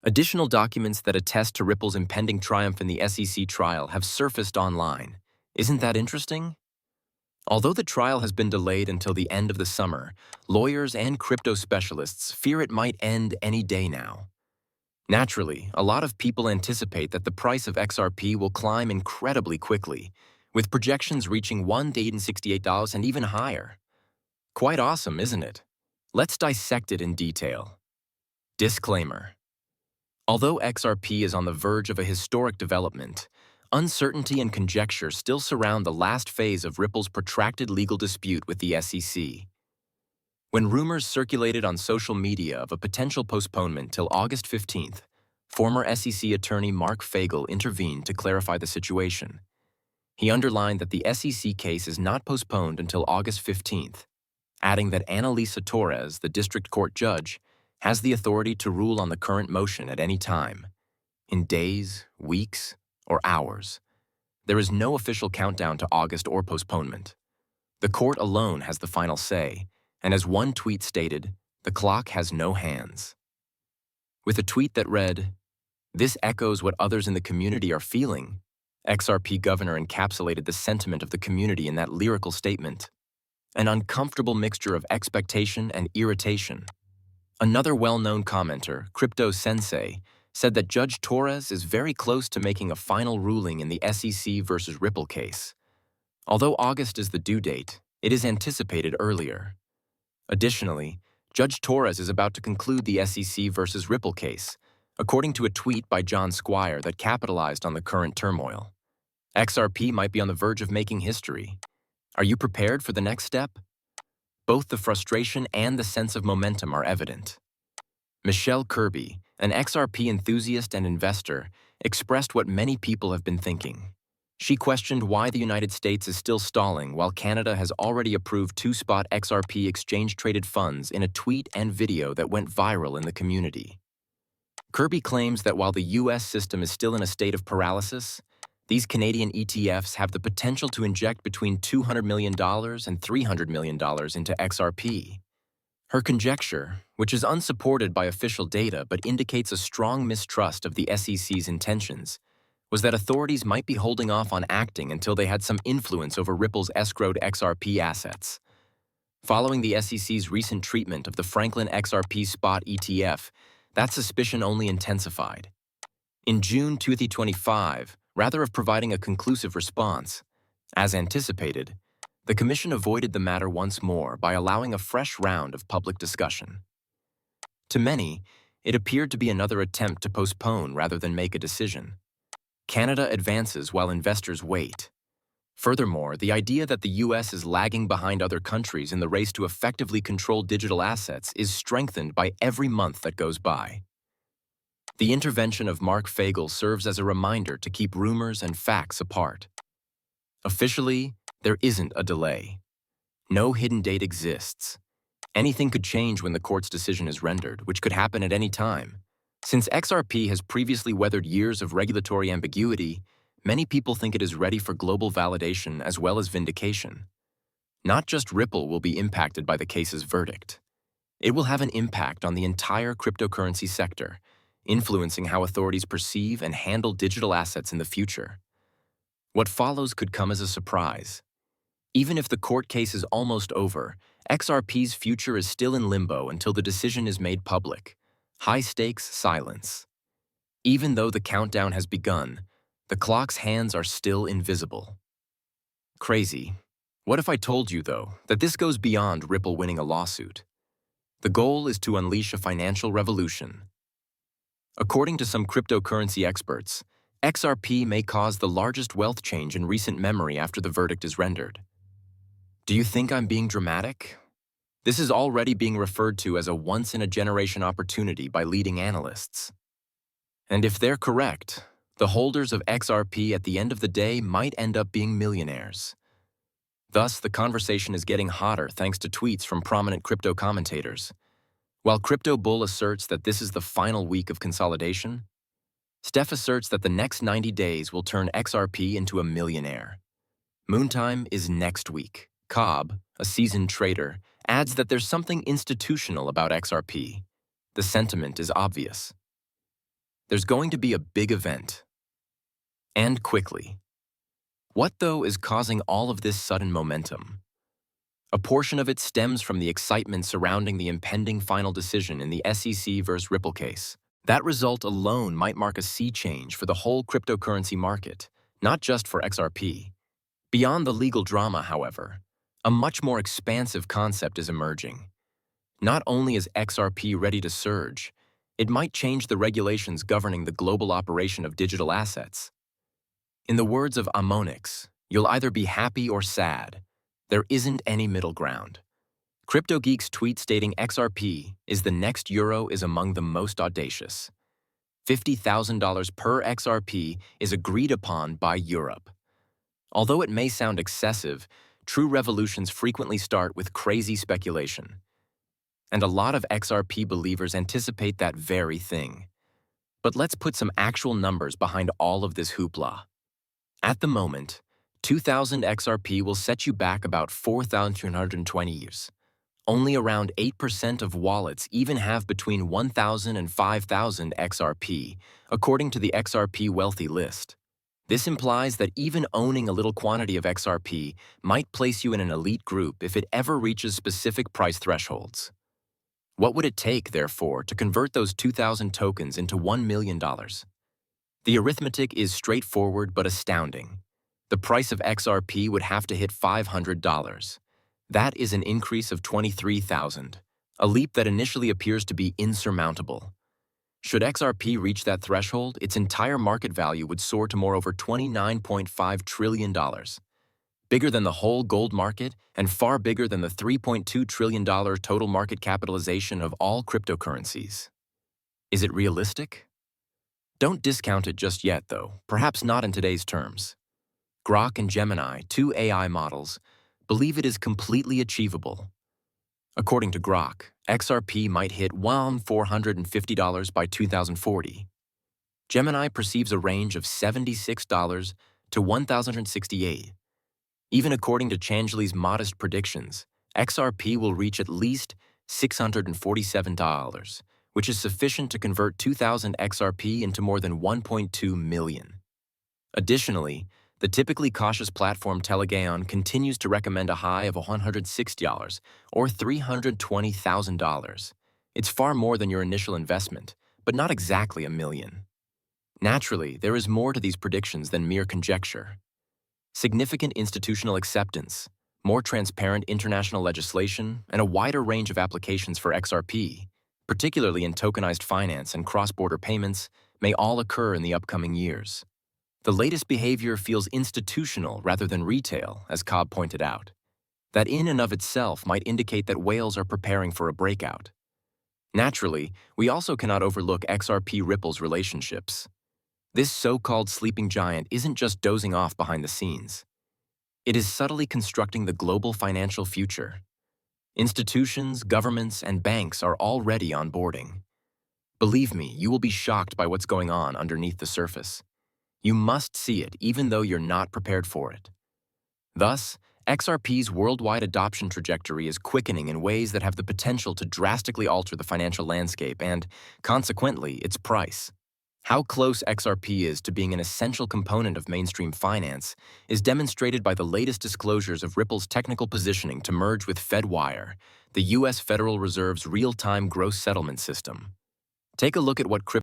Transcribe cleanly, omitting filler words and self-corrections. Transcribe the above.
Additional documents that attest to Ripple's impending triumph in the SEC trial have surfaced online. Isn't that interesting? Although the trial has been delayed until the end of the summer, lawyers and crypto specialists fear it might end any day now. Naturally, a lot of people anticipate that the price of XRP will climb incredibly quickly, with projections reaching $168 and even higher. Quite awesome, isn't it? Let's dissect it in detail. Disclaimer. Although XRP is on the verge of a historic development, uncertainty and conjecture still surround the last phase of Ripple's protracted legal dispute with the SEC. When rumors circulated on social media of a potential postponement till August 15th, former SEC attorney Mark Fagel intervened to clarify the situation. He underlined that the SEC case is not postponed until August 15th, adding that Annalisa Torres, the district court judge, has the authority to rule on the current motion at any time, in days, weeks, or hours. There is no official countdown to August or postponement. The court alone has the final say, and as one tweet stated, the clock has no hands. With a tweet that read, "This echoes what others in the community are feeling," XRP governor encapsulated the sentiment of the community in that lyrical statement. An uncomfortable mixture of expectation and irritation. Another well-known commenter, Crypto Sensei, said that Judge Torres is very close to making a final ruling in the SEC versus Ripple case. Although August is the due date, it is anticipated earlier. Additionally, Judge Torres is about to conclude the SEC versus Ripple case, according to a tweet by John Squire that capitalized on the current turmoil. XRP might be on the verge of making history. Are you prepared for the next step? Both the frustration and the sense of momentum are evident. Michelle Kirby, an XRP enthusiast and investor, expressed what many people have been thinking. She questioned why the United States is still stalling while Canada has already approved two-spot XRP exchange-traded funds in a tweet and video that went viral in the community. Kirby claims that while the U.S. system is still in a state of paralysis, these Canadian ETFs have the potential to inject between $200 million and $300 million into XRP. Her conjecture, which is unsupported by official data but indicates a strong mistrust of the SEC's intentions, was that authorities might be holding off on acting until they had some influence over Ripple's escrowed XRP assets. Following the SEC's recent treatment of the Franklin XRP Spot ETF, that suspicion only intensified. In June 2025, rather of providing a conclusive response, as anticipated, the Commission avoided the matter once more by allowing a fresh round of public discussion. To many, it appeared to be another attempt to postpone rather than make a decision. Canada advances while investors wait. Furthermore, the idea that the U.S. is lagging behind other countries in the race to effectively control digital assets is strengthened by every month that goes by. The intervention of Mark Fagel serves as a reminder to keep rumors and facts apart. Officially, there isn't a delay. No hidden date exists. Anything could change when the court's decision is rendered, which could happen at any time. Since XRP has previously weathered years of regulatory ambiguity, many people think it is ready for global validation as well as vindication. Not just Ripple will be impacted by the case's verdict. It will have an impact on the entire cryptocurrency sector, influencing how authorities perceive and handle digital assets in the future. What follows could come as a surprise. Even if the court case is almost over, XRP's future is still in limbo until the decision is made public. High-stakes silence. Even though the countdown has begun, the clock's hands are still invisible. Crazy. What if I told you, though, that this goes beyond Ripple winning a lawsuit? The goal is to unleash a financial revolution. According to some cryptocurrency experts, XRP may cause the largest wealth change in recent memory after the verdict is rendered. Do you think I'm being dramatic? This is already being referred to as a once-in-a-generation opportunity by leading analysts. And if they're correct, the holders of XRP at the end of the day might end up being millionaires. Thus, the conversation is getting hotter thanks to tweets from prominent crypto commentators. While Crypto Bull asserts that this is the final week of consolidation, Steph asserts that the next 90 days will turn XRP into a millionaire. Moontime is next week. Cobb, a seasoned trader, adds that there's something institutional about XRP. The sentiment is obvious. There's going to be a big event. And quickly. What, though, is causing all of this sudden momentum? A portion of it stems from the excitement surrounding the impending final decision in the SEC versus Ripple case. That result alone might mark a sea change for the whole cryptocurrency market, not just for XRP. Beyond the legal drama, however, a much more expansive concept is emerging. Not only is XRP ready to surge, it might change the regulations governing the global operation of digital assets. In the words of Amonix, you'll either be happy or sad. There isn't any middle ground. CryptoGeek's tweet stating XRP is the next euro is among the most audacious. $50,000 per XRP is agreed upon by Europe. Although it may sound excessive, true revolutions frequently start with crazy speculation. And a lot of XRP believers anticipate that very thing. But let's put some actual numbers behind all of this hoopla. At the moment, 2,000 XRP will set you back about 4,220 years. Only around 8% of wallets even have between 1,000 and 5,000 XRP, according to the XRP Wealthy list. This implies that even owning a little quantity of XRP might place you in an elite group if it ever reaches specific price thresholds. What would it take, therefore, to convert those 2,000 tokens into $1 million? The arithmetic is straightforward but astounding. The price of XRP would have to hit $500. That is an increase of 23,000, a leap that initially appears to be insurmountable. Should XRP reach that threshold, its entire market value would soar to more over $29.5 trillion. Bigger than the whole gold market and far bigger than the $3.2 trillion total market capitalization of all cryptocurrencies. Is it realistic? Don't discount it just yet, though, perhaps not in today's terms. Grok and Gemini, two AI models, believe it is completely achievable. According to Grok, XRP might hit $1,450 by 2040. Gemini perceives a range of $76 to $1,068. Even according to Changelly's modest predictions, XRP will reach at least $647, which is sufficient to convert 2,000 XRP into more than 1.2 million. Additionally, the typically cautious platform Telegaon continues to recommend a high of $160 or $320,000. It's far more than your initial investment, but not exactly $1 million. Naturally, there is more to these predictions than mere conjecture. Significant institutional acceptance, more transparent international legislation, and a wider range of applications for XRP, particularly in tokenized finance and cross-border payments, may all occur in the upcoming years. The latest behavior feels institutional rather than retail, as Cobb pointed out. That in and of itself might indicate that whales are preparing for a breakout. Naturally, we also cannot overlook XRP Ripple's relationships. This so-called sleeping giant isn't just dozing off behind the scenes. It is subtly constructing the global financial future. Institutions, governments, and banks are already onboarding. Believe me, you will be shocked by what's going on underneath the surface. You must see it even though you're not prepared for it. Thus, XRP's worldwide adoption trajectory is quickening in ways that have the potential to drastically alter the financial landscape and, consequently, its price. How close XRP is to being an essential component of mainstream finance is demonstrated by the latest disclosures of Ripple's technical positioning to merge with FedWire, the U.S. Federal Reserve's real-time gross settlement system. Take a look at what